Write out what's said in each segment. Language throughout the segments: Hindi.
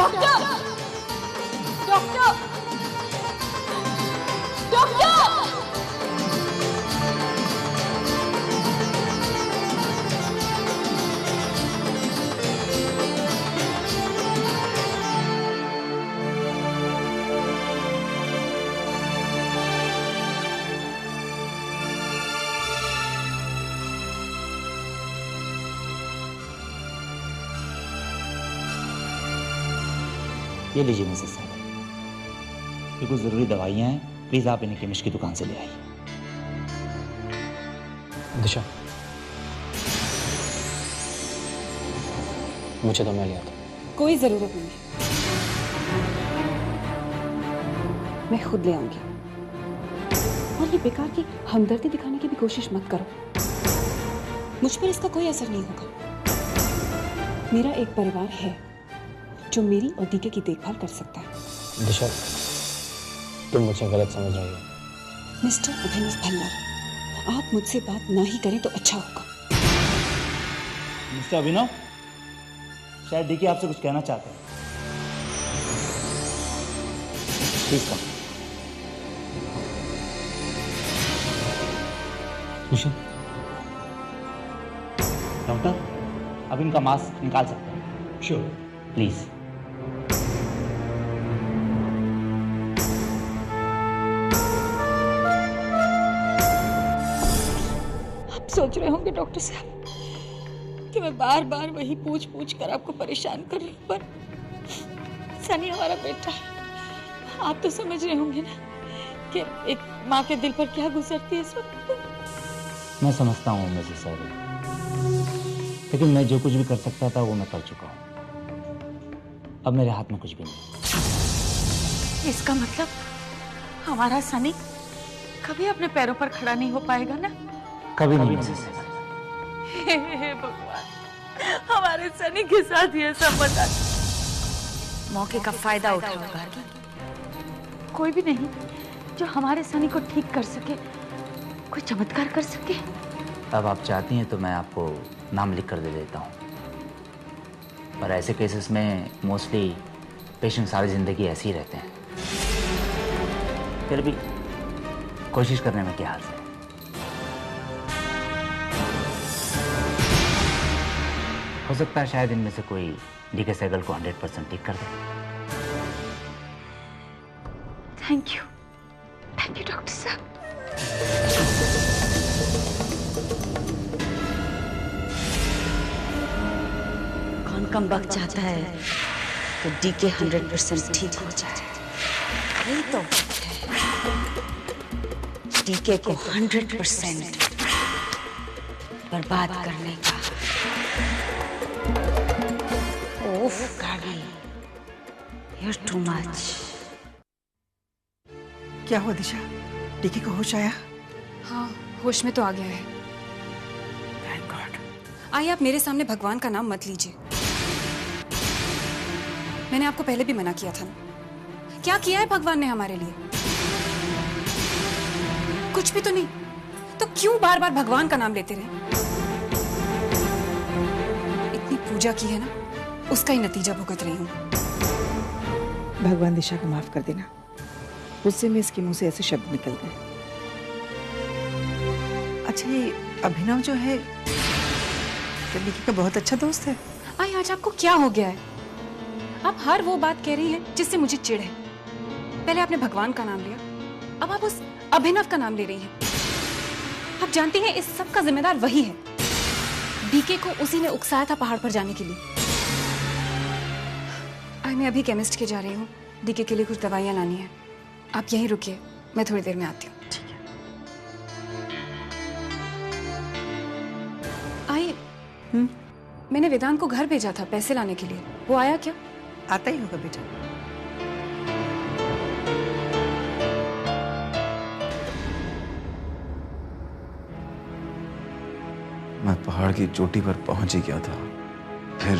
Doctor, doctor, doctor. ये लीजिए मिसेस साहब, ये कुछ जरूरी दवाइयाँ हैं, प्लीज आप इन्हें केमिस्ट की दुकान से ले आइए। दिशा, मुझे तो मैं ले आता। कोई जरूरत नहीं, मैं खुद ले आऊंगी। और ये बेकार की हमदर्दी दिखाने की भी कोशिश मत करो, मुझ पर इसका कोई असर नहीं होगा। मेरा एक परिवार है जो मेरी और डीके की देखभाल कर सकता है। दिशा, तुम मुझे गलत समझ रही हो। मिस्टर अभिनव भल्लर, आप मुझसे बात ना ही करें तो अच्छा होगा। मिस्टर अभिनव, शायद डीके आपसे कुछ कहना चाहते हैं। Please come. दिशा, डॉक्टर, अब इनका मास्क निकाल सकते हैं? श्योर। प्लीज। सोच रहे होंगे डॉक्टर साहब कि मैं बार बार वही पूछ पूछ कर आपको परेशान कर रही हूँ, पर सनी हमारा बेटा है। आप तो समझ रहे होंगे ना कि एक माँ के दिल पर क्या गुजरती है इस वक्त। मैं समझता हूँ मिसेस साहब, लेकिन मैं जो कुछ भी कर सकता था वो मैं कर चुका हूँ। अब मेरे हाथ में कुछ भी नहीं। इसका मतलब हमारा सनी कभी अपने पैरों पर खड़ा नहीं हो पाएगा ना? कभी नहीं मिसेस साहब। हे भगवान, हमारे सनी के साथ ये सब बता। मौके का फायदा उठाऊंगा। कोई भी नहीं जो हमारे सनी को ठीक कर सके, कोई चमत्कार कर सके। अब आप चाहती हैं तो मैं आपको नाम लिख कर दे देता हूँ, पर ऐसे केसेस में मोस्टली पेशेंट सारी जिंदगी ऐसे ही रहते हैं। फिर भी कोशिश करने में क्या हर्ज है। हो सकता है शायद इनमें से कोई डीके सहगल को 100% ठीक कर दे। थैंक यू डॉक्टर साहब। कौन कम वक्त चाहता है कि डीके 100% ठीक हो जाए? यही तो वक्त है डीके को 100% बर्बाद करने का। ओफ गाड़ी, you're too much। क्या हुआ दिशा? डीके को होश आया? हाँ, होश में तो आ गया है। Thank God. आइए, आप मेरे सामने भगवान का नाम मत लीजिए। मैंने आपको पहले भी मना किया था ना। क्या किया है भगवान ने हमारे लिए? कुछ भी तो नहीं, तो क्यों बार बार भगवान का नाम लेते रहे? इतनी पूजा की है ना, उसका ही नतीजा भुगत रही हूँ। भगवान दिशा को माफ कर देना, गुस्से में इसके मुंह से ऐसे शब्द निकल गए। अच्छा, ये अभिनव जो है डीके का बहुत अच्छा दोस्त है। आई, आज आपको क्या हो गया है? आप हर वो बात कह रही हैं जिससे मुझे चिढ़ है। पहले आपने भगवान का नाम लिया, अब आप उस अभिनव का नाम ले रही हैं। आप जानती हैं इस सब का जिम्मेदार वही है। डीके को उसी ने उकसाया था पहाड़ पर जाने के लिए। आई, मैं अभी केमिस्ट के जा रही हूँ, डीके के लिए कुछ दवाइयाँ लानी है। आप यहीं रुकिए, मैं थोड़ी देर में आती हूँ। ठीक है। आई, मैंने वेदांत को घर भेजा था पैसे लाने के लिए, वो आया क्या? आता ही होगा बेटा। मैं पहाड़ की चोटी पर पहुंच ही गया था, फिर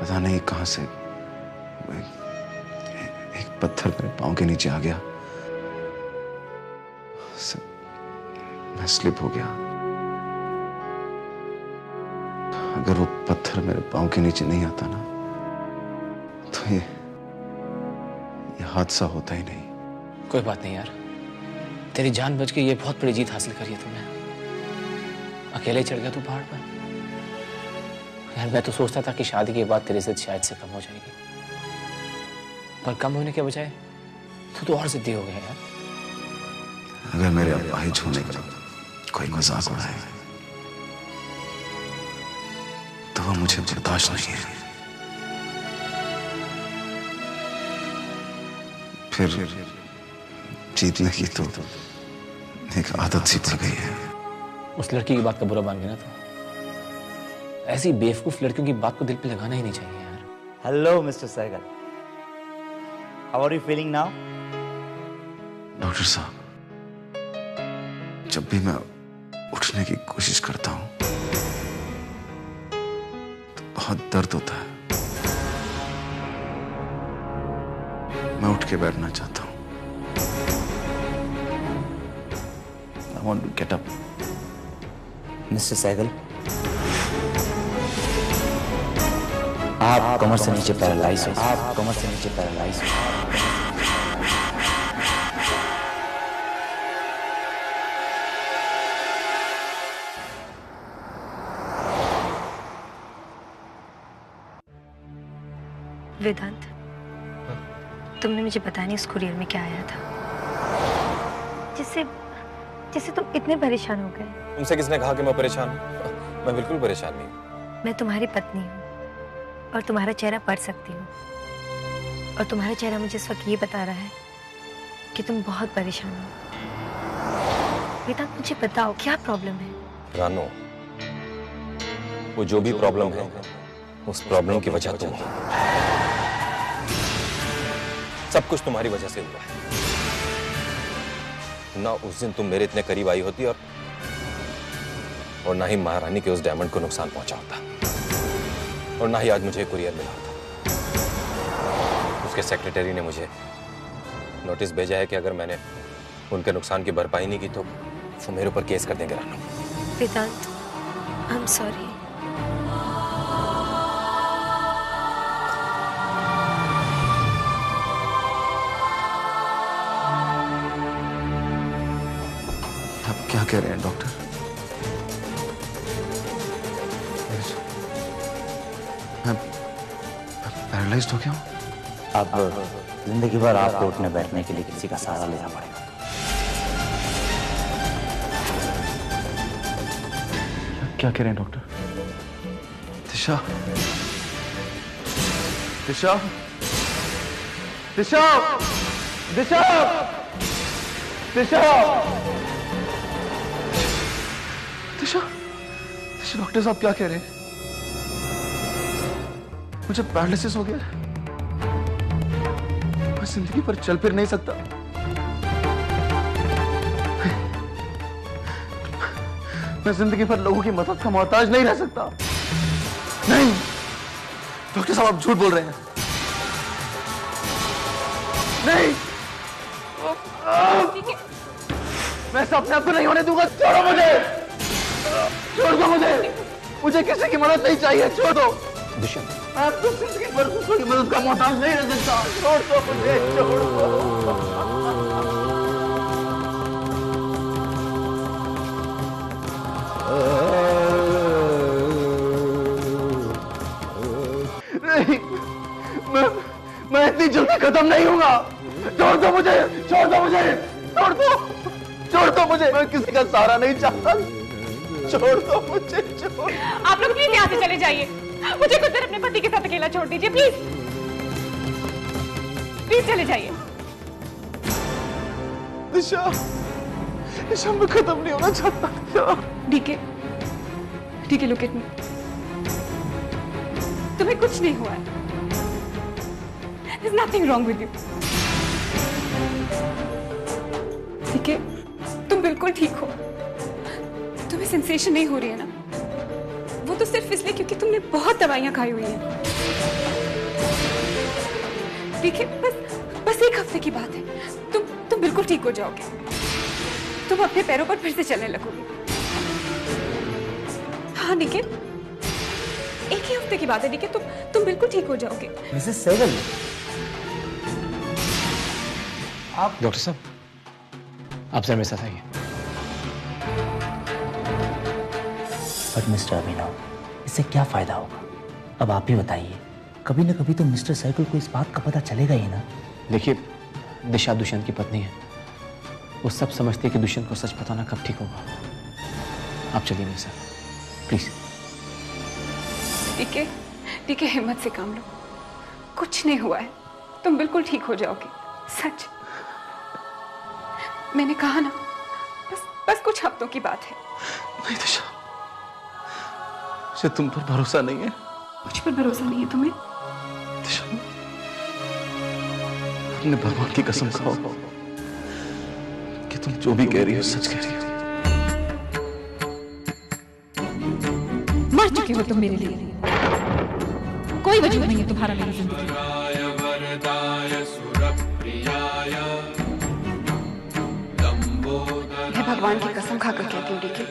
पता नहीं कहां से एक पत्थर मेरे पांव के नीचे आ गया। मैं स्लिप हो गया। अगर वो पत्थर मेरे पांव के नीचे नहीं आता ना, तो हादसा होता ही नहीं। कोई बात नहीं यार, तेरी जान बच के ये बहुत बड़ी जीत हासिल करी है तुमने। अकेले चढ़ गया तू पहाड़ पर। यार मैं तो सोचता था कि शादी के बाद तेरी जिद शायद से कम हो जाएगी, पर कम होने के बजाय तू तो और जिद्दी हो गया यार। अगर मेरे अपाहिज होने का कोई मजाक उड़ाए तो वो मुझे बर्दाश्त नहीं है। फिर जीतने की तो एक आदत सी पड़ गई है। उस लड़की की बात का बुरा मान गया ना तो। ऐसी बेवकूफ लड़कियों की बात को दिल पे लगाना ही नहीं चाहिए यार। Hello mister Sehgal, how are you feeling now? Doctor साहब, जब भी मैं उठने की कोशिश करता हूं तो बहुत दर्द होता है। मैं उठ के बैठना चाहता हूं। I want to get up. Mister Sehgal, आप कमर से नीचे पैरालाइज हो। आप कमर से नीचे पैरालाइज हो। वेदांत, तुमने मुझे बताया नहीं उस कुरियर में क्या आया था जिससे जिससे तुम इतने परेशान हो गए। तुमसे किसने कहा कि मैं परेशान हूँ? मैं बिल्कुल परेशान नहीं हूँ। मैं तुम्हारी पत्नी हूँ और तुम्हारा चेहरा पढ़ सकती हूँ, और तुम्हारा चेहरा मुझे इस वक्त ये बता रहा है कि तुम बहुत परेशान हो। वेदांत, मुझे बताओ क्या प्रॉब्लम है? रानो, वो जो भी प्रॉब्लम है उस प्रॉब्लम की वजह तुम हो। सब कुछ तुम्हारी वजह से हुआ है। ना उस दिन तुम मेरे इतने करीब आई होती और ना ही महारानी के उस डायमंड को नुकसान पहुंचा होता, और ना ही आज मुझे कुरियर मिला होता। उसके सेक्रेटरी ने मुझे नोटिस भेजा है कि अगर मैंने उनके नुकसान की भरपाई नहीं की तो वो मेरे ऊपर केस कर देंगे। रानो, वेदांत, आई एम सॉरी। आप क्या कह रहे हैं डॉक्टर? मैं पैरालाइज्ड हो गया हूँ? अब जिंदगी भर आपको उठने बैठने के लिए किसी का सहारा लेना पड़ेगा। क्या कह रहे हैं डॉक्टर? दिशा, दिशा, दिशा, दिशा, दिशा, दिशा, दिशा, डॉक्टर साहब क्या कह रहे हैं? मुझे पैरालिसिस हो गया है। मैं जिंदगी पर चल फिर नहीं सकता। मैं जिंदगी भर लोगों की मदद का मोहताज नहीं रह सकता। नहीं, डॉक्टर साहब आप झूठ बोल रहे हैं। नहीं, मैं ऐसा अपने आप को नहीं होने दूंगा। छोड़ो मुझे, छोड़ दो मुझे। मुझे किसी की मदद नहीं चाहिए। छोड़ दो। दिशा, मैं तो जिंदगी भर दूसरों की मदद का मोहताज नहीं रह सकता। छोड़ दो मुझे, छोड़ दो। नहीं, मैं इतनी जल्दी खत्म नहीं होगा। छोड़ दो मुझे, छोड़ दो मुझे, छोड़ दो, छोड़ दो मुझे। मैं किसी का सहारा नहीं चाहता। छोड़ दो मुझे, छोड़। आप लोग प्लीज यहाँ से चले जाइए। मुझे कुछ देर अपने पति के साथ अकेला छोड़ दीजिए प्लीज। प्लीज चले जाइए। दिशा, दिशा मैं खत्म नहीं होना चाहता। ठीक है, ठीक है, लुक एट मी। तुम्हें कुछ नहीं हुआ है। There's nothing wrong with you. ठीक है, तुम बिल्कुल ठीक हो। तुम्हें सेंसेशन नहीं हो रही है ना? वो तो सिर्फ इसलिए क्योंकि तुमने बहुत दवाइयां खाई हुई हैं। ठीक है, बस एक हफ्ते की बात है। तुम बिल्कुल ठीक हो जाओगे। तुम अपने पैरों पर फिर से चलने लगोगे। हाँ ठीक है, एक ही हफ्ते की बात है। ठीक है, तुम बिल्कुल ठीक हो जाओगे। मिसेस सहगल, आप डॉक्टर साहब, आप जरा मेरे साथ आइए। बट मिस्टर अभिनव, इससे क्या फायदा होगा? अब आप ही बताइए, कभी ना कभी तो मिस्टर साइकिल को इस बात का पता चलेगा ही ना। देखिए, दिशा दुष्यंत की पत्नी है, वो सब समझती है कि दुष्यंत को सच बताना कब ठीक होगा। आप चलिए मेरे साथ प्लीज। ठीक है, हिम्मत से काम लो, कुछ नहीं हुआ है, तुम बिल्कुल ठीक हो जाओगे, सच। मैंने कहा ना, बस कुछ हफ्तों की बात है। नहीं दिशा, मुझे तुम पर भरोसा नहीं है। मुझ पर भरोसा नहीं है तुम्हें? दिशा, अपने भगवान की कसम खाओ कि तुम जो भी कह रही हो सच कह रही हो। मर चुके हो तुम मेरे लिए, कोई वजूद नहीं है तुम्हारा मेरी जिंदगी में। मैं भगवान की कसम खाकर कहती हूँ डीके,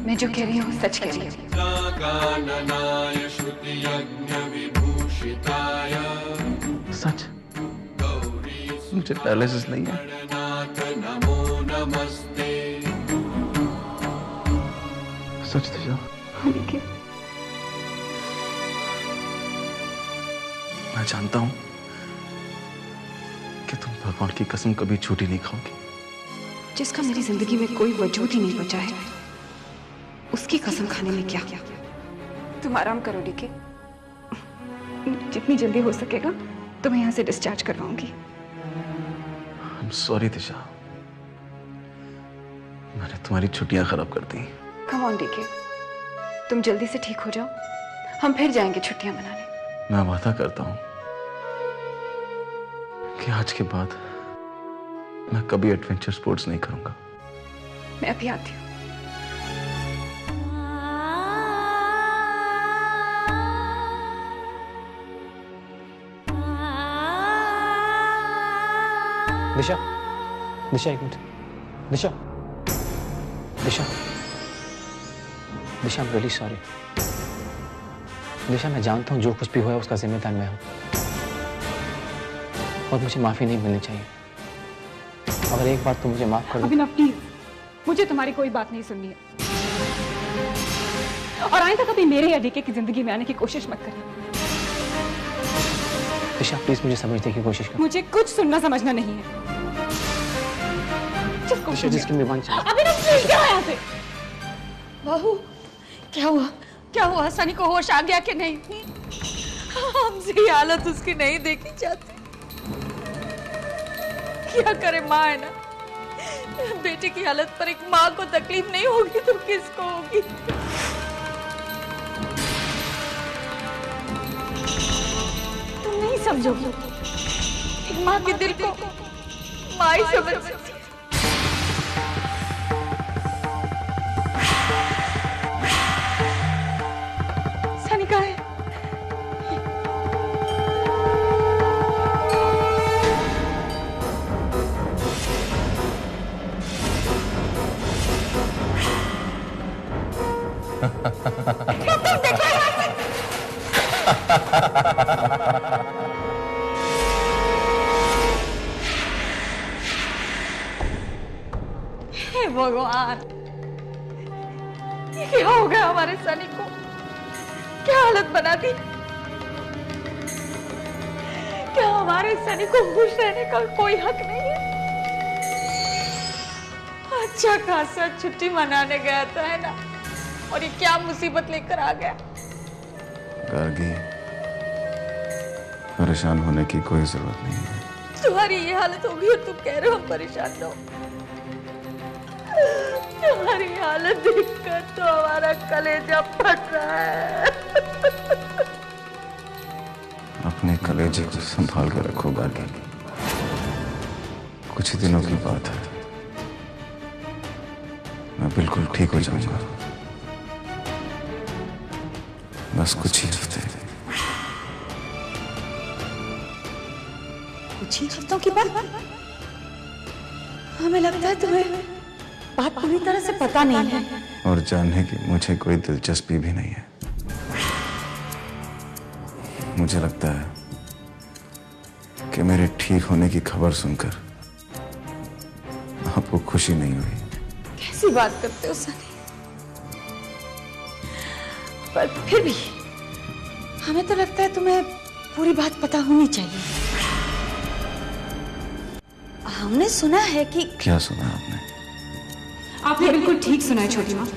मैं जो कह रही हूँ सच कह रही हूँ। सच? मुझे पैरालिसिस नहीं है। सच दिशा? डीके, मैं जानता हूं कि तुम भगवान की कसम कभी झूठी नहीं खाओगी। जिसका मेरी जिंदगी में कोई वजूद ही नहीं बचा है, उसकी कसम खाने में क्या? तुम आराम करो डीके, जितनी जल्दी हो सकेगा तुम्हें यहाँ से डिस्चार्ज करवाऊंगी। I'm sorry दिशा, मैंने तुम्हारी छुट्टियां खराब कर दी। कम ऑन डीके, तुम जल्दी से ठीक हो जाओ, हम फिर जाएंगे छुट्टियां मनाने। मैं वादा करता हूं कि आज के बाद मैं कभी एडवेंचर स्पोर्ट्स नहीं करूंगा। मैं अभी आती हूँ। दिशा, दिशा एक minute. Disha, Disha, Disha, I am really sorry. Disha, मैं जानता हूँ जो कुछ भी हुआ है उसका जिम्मेदार मैं हूँ, और मुझे माफी नहीं मिलनी चाहिए। अगर एक बार तुम मुझे माफ कर दो। अभिनव प्लीज, मुझे तुम्हारी कोई बात नहीं सुननी है, और आइंदा कभी मेरे या डीके की जिंदगी में आने की कोशिश मत करना। दिशा प्लीज मुझे समझने की कोशिश कर। मुझे कुछ सुनना समझना नहीं है। दिशा, जिसकी मेहरबानी चाहिए। अभिनव प्लीज, क्या यहाँ से? बहू, क्या हुआ? सनी को होश आ गया कि नहीं? हमसे ये हालत उसकी नहीं देखी जाती। क्या करे, माँ है ना, बेटे की हालत पर एक माँ को तकलीफ नहीं होगी तो किसको होगी? तुम नहीं समझोगी, एक माँ के दिल को माँ ही समझ सकती है। सनी कहाँ है? हे भगवान, ये क्या हो गया हमारे सनी को? क्या हालत बना दी? क्या हमारे सनी को खुश रहने का कोई हक नहीं है? अच्छा खासा छुट्टी मनाने गया था, है ना, और ये क्या मुसीबत लेकर आ गया? गार्गी, परेशान होने की कोई जरूरत नहीं है। तुम्हारी ये हालत होगी और तुम कह रहे हो हम परेशान न हो? तुम्हारी हालत देखकर तो हमारा कलेजा फट रहा है। अपने कलेजे को संभाल कर रखो गार्गी, कुछ ही दिनों की बात है, मैं बिल्कुल ठीक हो जाऊंगा। बस कुछ ही हफ्ते। कुछ ही हफ्तों की बात? हमें लगता है तुम्हें बात पूरी तरह से पता नहीं है, और जानने की मुझे कोई दिलचस्पी भी नहीं है। मुझे लगता है कि मेरे ठीक होने की खबर सुनकर आपको खुशी नहीं हुई। कैसी बात करते हो सनी? पर फिर भी हमें तो लगता है तुम्हें पूरी बात पता होनी चाहिए। हमने सुना है कि क्या सुना आपने? आपने बिल्कुल ठीक सुना है छोटी माँ।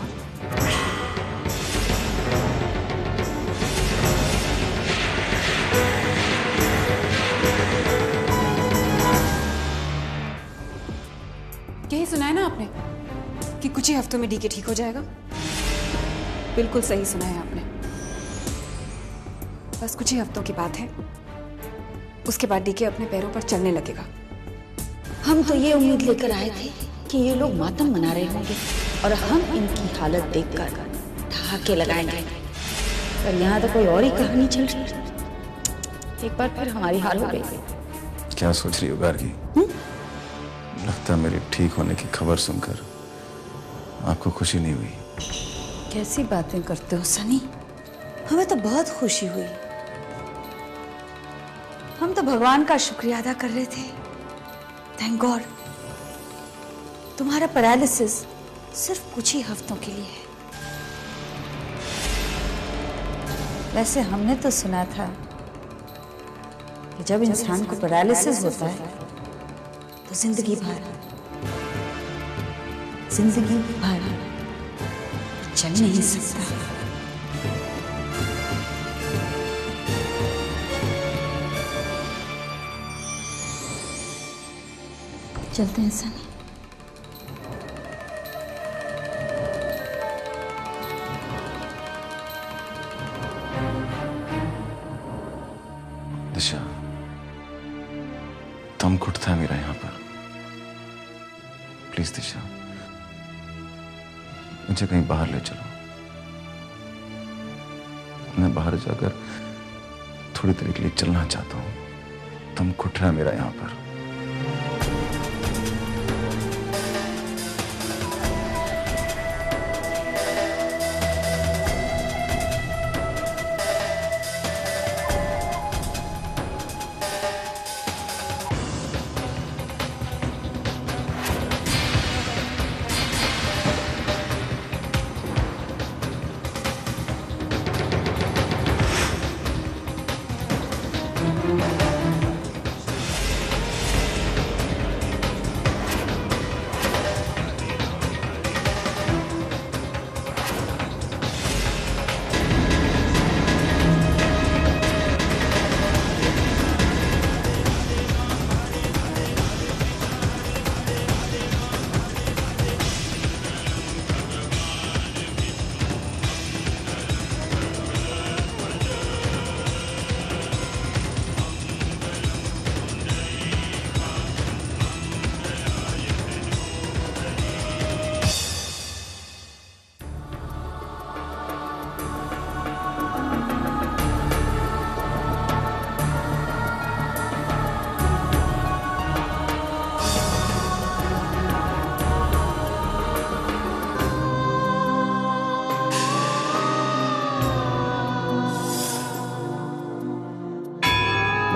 यही सुना है ना आपने कि कुछ ही हफ्तों में डीके ठीक हो जाएगा? बिल्कुल सही सुना है आपने। बस कुछ ही हफ्तों की बात है, उसके बाद डीके अपने पैरों पर चलने लगेगा। हम तो ये उम्मीद लेकर आए थे कि ये लोग मातम मना रहे होंगे और हम इनकी हालत देखकर ठहाके लगाएंगे, पर यहाँ तो कोई और ही कहानी चल रही है। एक बार फिर हमारी हाल हो गई। क्या सोच रही हो गार्गी? लगता है मेरे ठीक होने की खबर सुनकर आपको खुशी नहीं हुई। कैसी बातें करते हो सनी? हमें तो बहुत खुशी हुई। हम तो भगवान का शुक्रिया अदा कर रहे थे। थैंक गॉड तुम्हारा पैरालिसिस सिर्फ कुछ ही हफ्तों के लिए है। वैसे हमने तो सुना था कि जब इंसान को पैरालिसिस होता है तो जिंदगी भर चल नहीं सकता। चलते हैं सनी। दिशा, दम घुटता है मेरा यहाँ पर। प्लीज दिशा, मुझे कहीं बाहर ले चलो। मैं बाहर जाकर थोड़ी देर के लिए चलना चाहता हूँ। दम घुट रहा है मेरा यहाँ पर।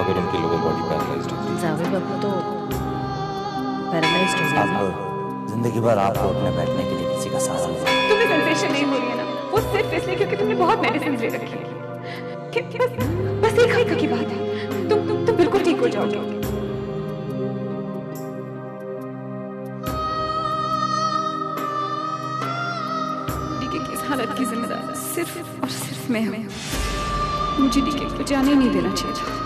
मगर उनकी लोअर बॉडी पैरालाइज्ड है। जावेद बाबू तो पैरालाइज्ड हो गए। आप जिंदगी भर आपको अपने बैठने के लिए किसी का सहारा नहीं। तुम्हें सेंसेशन नहीं हो रही है ना, वो सिर्फ इसलिए क्योंकि तुमने बहुत मेडिसिन ले रखी है। बस एक हफ्ते की बात है, तुम बिल्कुल ठीक हो जाओगे। डीके की इस हालत की जिम्मेदार सिर्फ और सिर्फ मैं हूँ। मुझे डीके को जाने नहीं देना चाहिए।